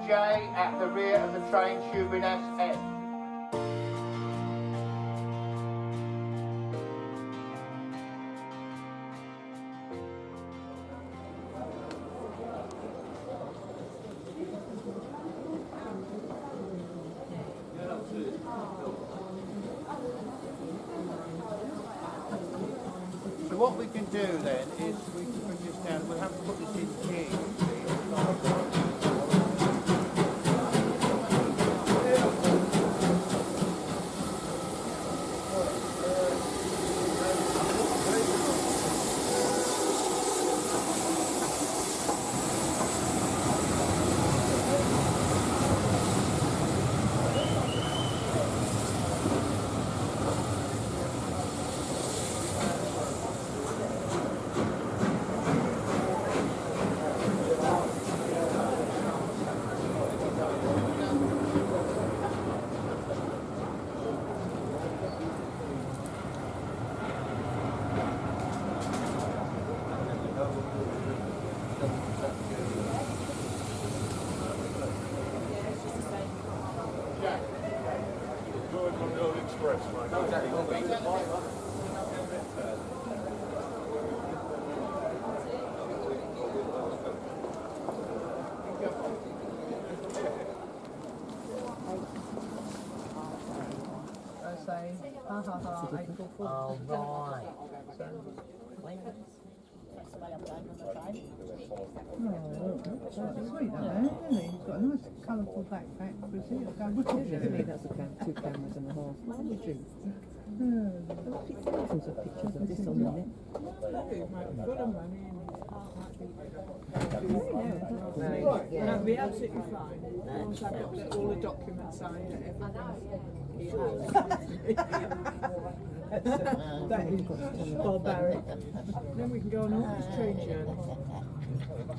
J at the rear of the train tubing SF. So what we can do then is we can bring this down. We'll have to put this in here. Oh, right. When? That's the way I'm going on the train. That's sweet, that man, isn't he? He's got a nice colourful backpack for his heel. Definitely, that's a 2 cameras and a half. Why would you? Thousands of pictures of this on the net. That'd be absolutely fine. Once I've got all the documents signed and that is barbaric. Then we can go on all this train journey.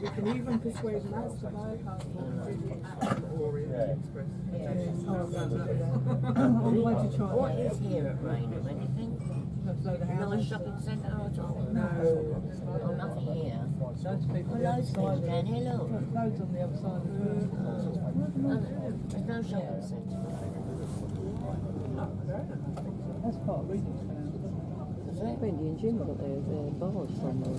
We can even persuade Matt to buy a passport at the Orient Express. What is here at Raynham? Anything? Nice shopping centre at all? No. Oh, nothing here. Loads of people Loads of things down here, look. Loads on the other side of the road. There's no shopping centre. That's part of reading canal. Bendy and Jim got their bars somewhere.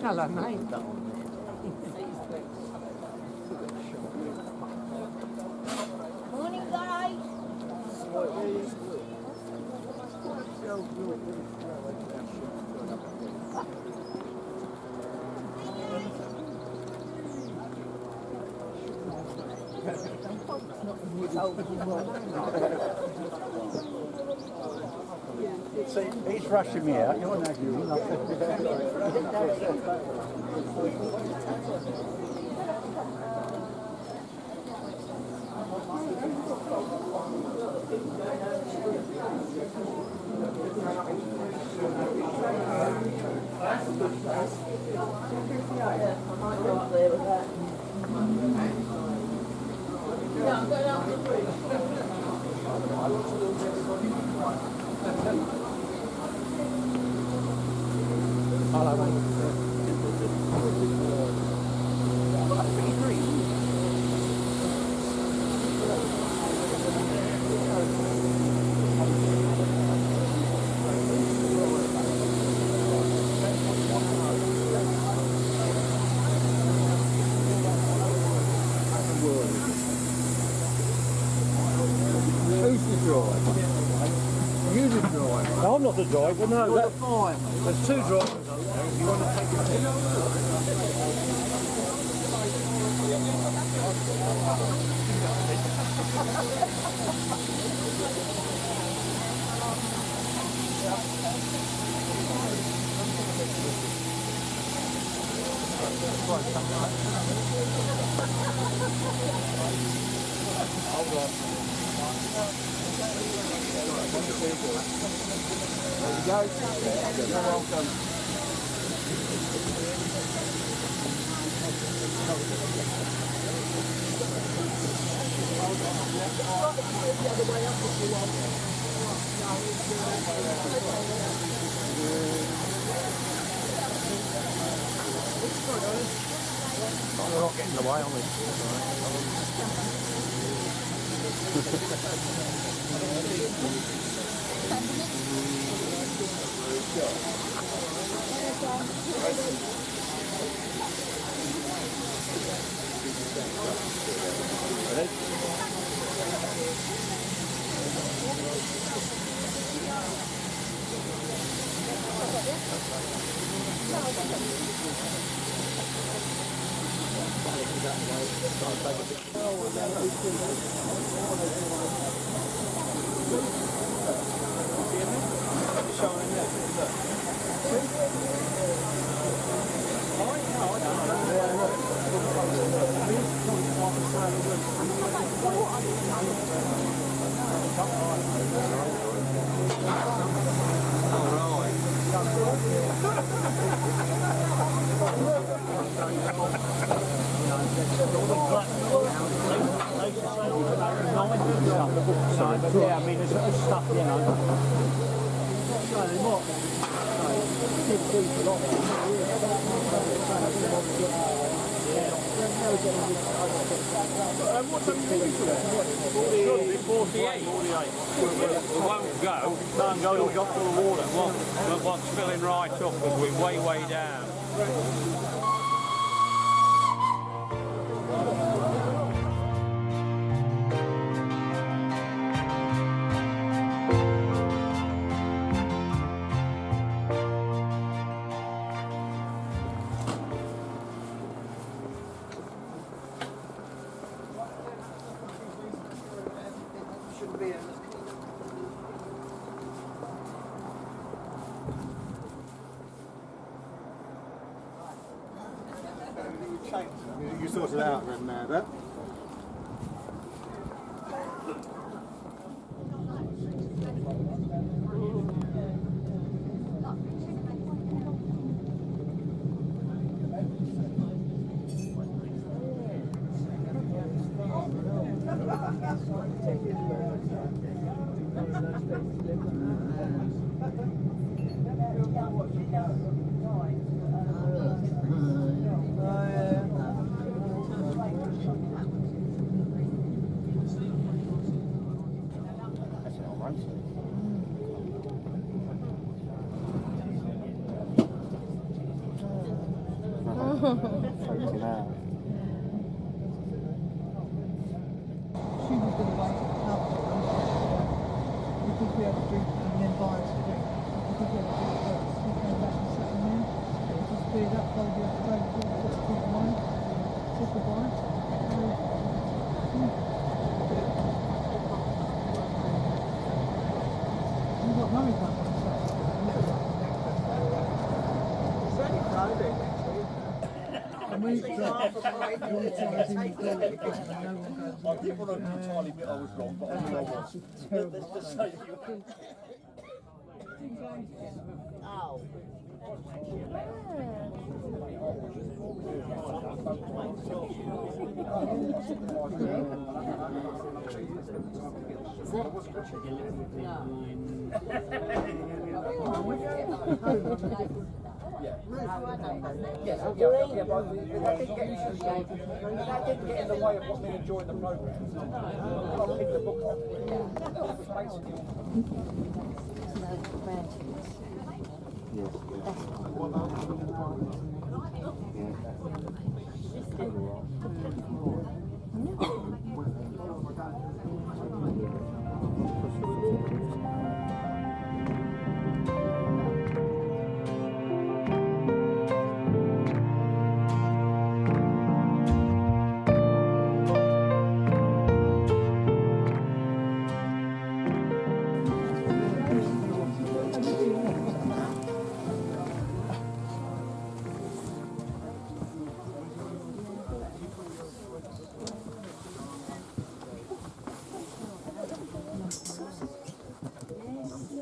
Hello, mate. Morning, guys. See, he's rushing me out. You're not doing driver. No, I'm not the driver, no. You're the fireman. There's two drivers up there. If you want to take Hold on. There you go. You're welcome. We're not getting away, are we? Yeah, I mean, there's stuff, you know. What's up? 48. We won't go. Can't go till we got full of water. We're what's filling right up because we're way down. You sort it out then, that. I didn't want to entirely admit I was wrong, but I knew I was. Let's just say you. Oh. That didn't get in the way of what me enjoying the programme. I picked the book up.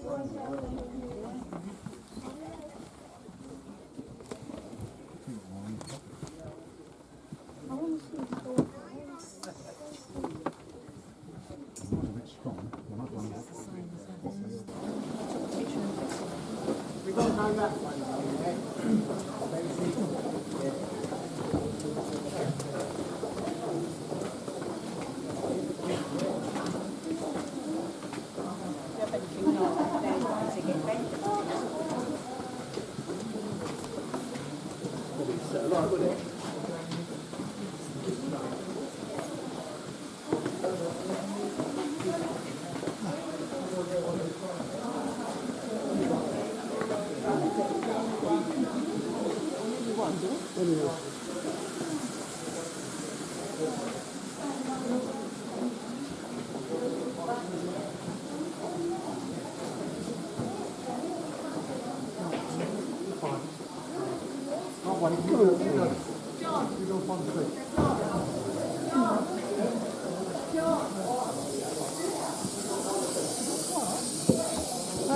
Oh,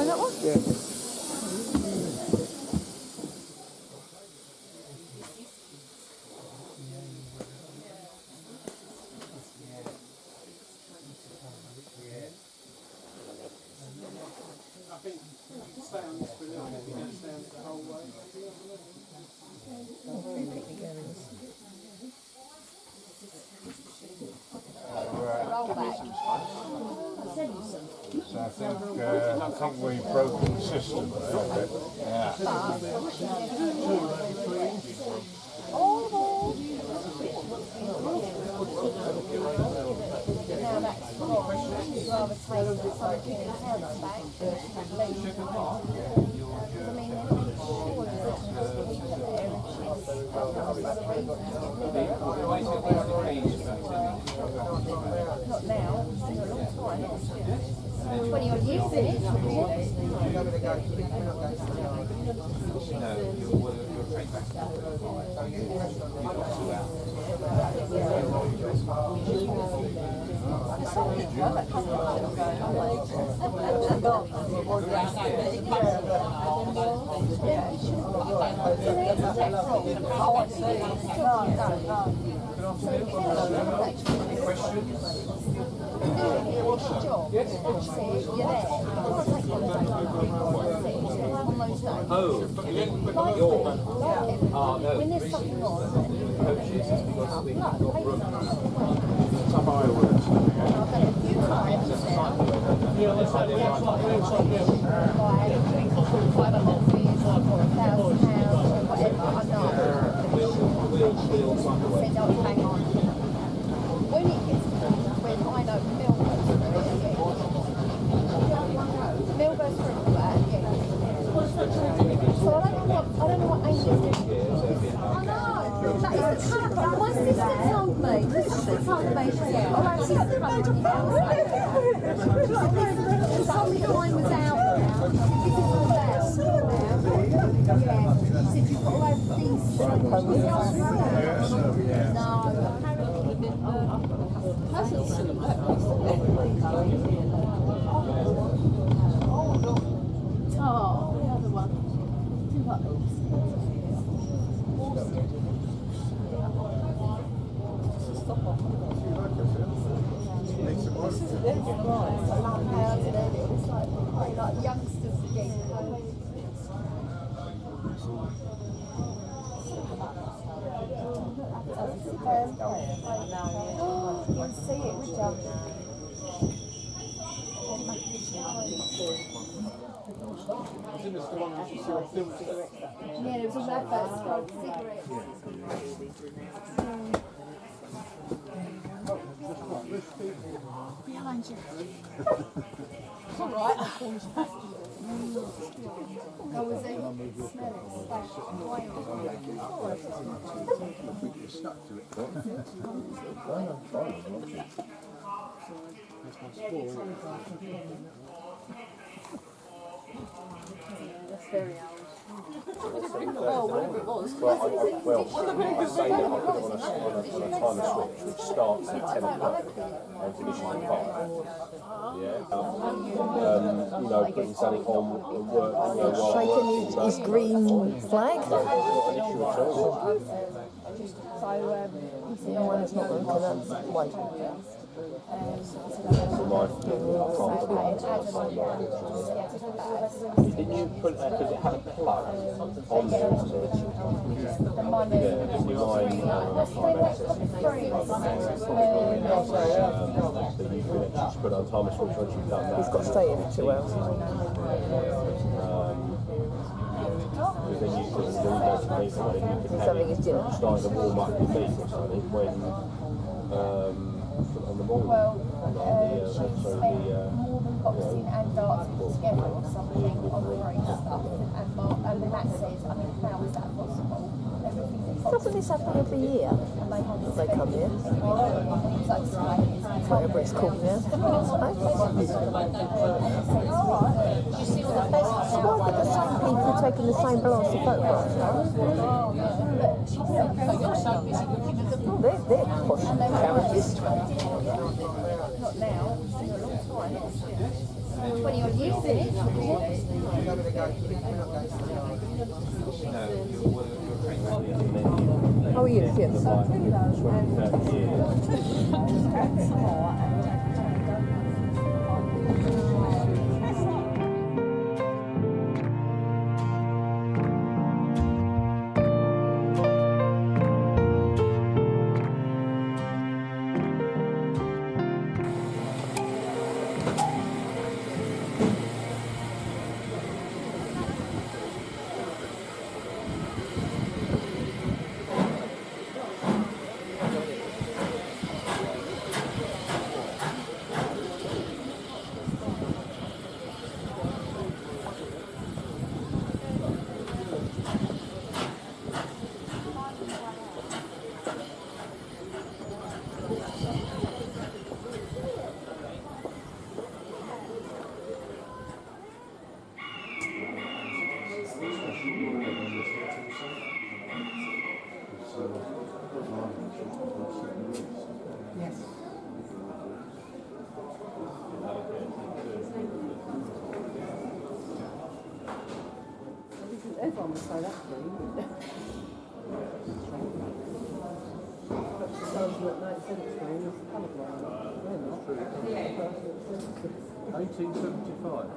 that one? Yeah. So I think we've broken the system there. Yeah. Now that's gone, I'd rather take something else back than leave the pot. I mean, they're not sure that there's people there and she's not now, it's been a long time, 20 odd years in it. When there's something on, my sister told me. She told me, she said, oh, my sister told me the wine was out now. This is all out now. Yeah. She said, you've got to have these. Oh, the other one. It's like youngsters again. You see it, would you? Yeah, it was on that first called cigarettes. Behind you. It's all right. How was it? Smell it. Stuck to it. That's very old. Well, whatever it was. Well, I say that I put it on a timer switch which starts at 10 o'clock and finishes at 5. You know, putting something on and work. Shaking his green flag? Not an issue at all. No one is not going to that way. Didn't you put it because it had a plug on there? The money. Yeah, mine so you could just put it on timer switch once you've done that. He's got to stay in for 2 hours. Because then you could go to Mayflower, you could He's having his dinner. start to warm up your meat or something when on the morning. Well, she spent more than boxing and darts put together or something on great stuff. And then that says, I mean, how is that possible? Doesn't this happen every year? They come here. Whatever it's called now. Why are the same people taking the same blast of photographs? They're posh carriages. Not now, it's been a long time. 20 odd years, isn't it? How are you? Yes. Everyone would say that to me, wouldn't it? But the person that made sense to me was colourblind. They're not. 1875.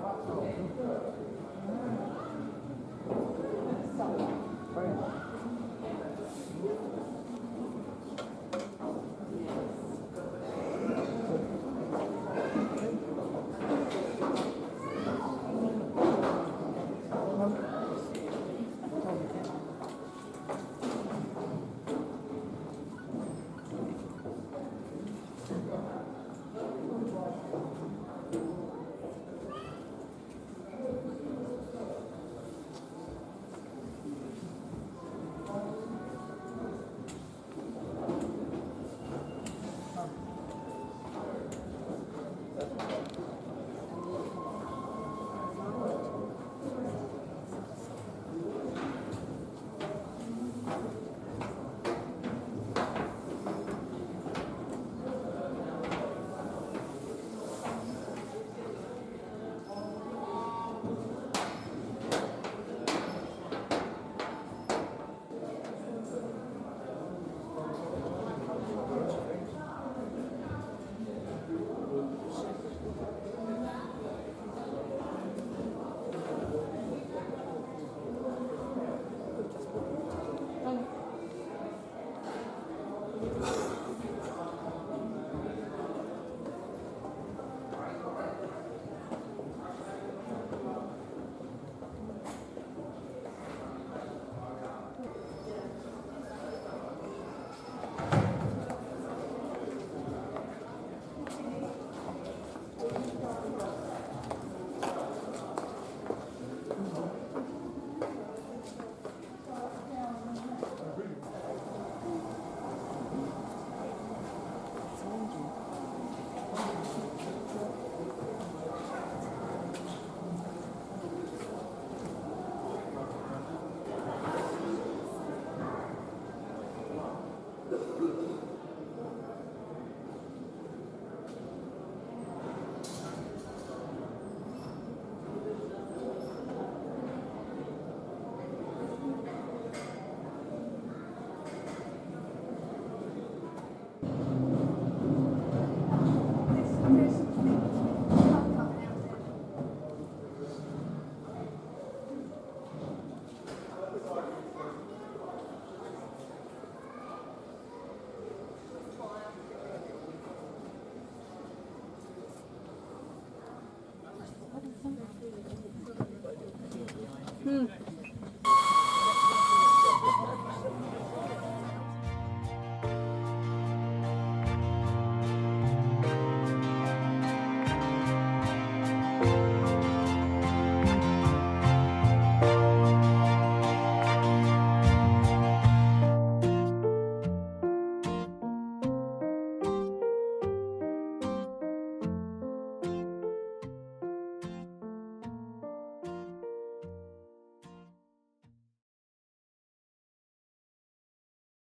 Hmm.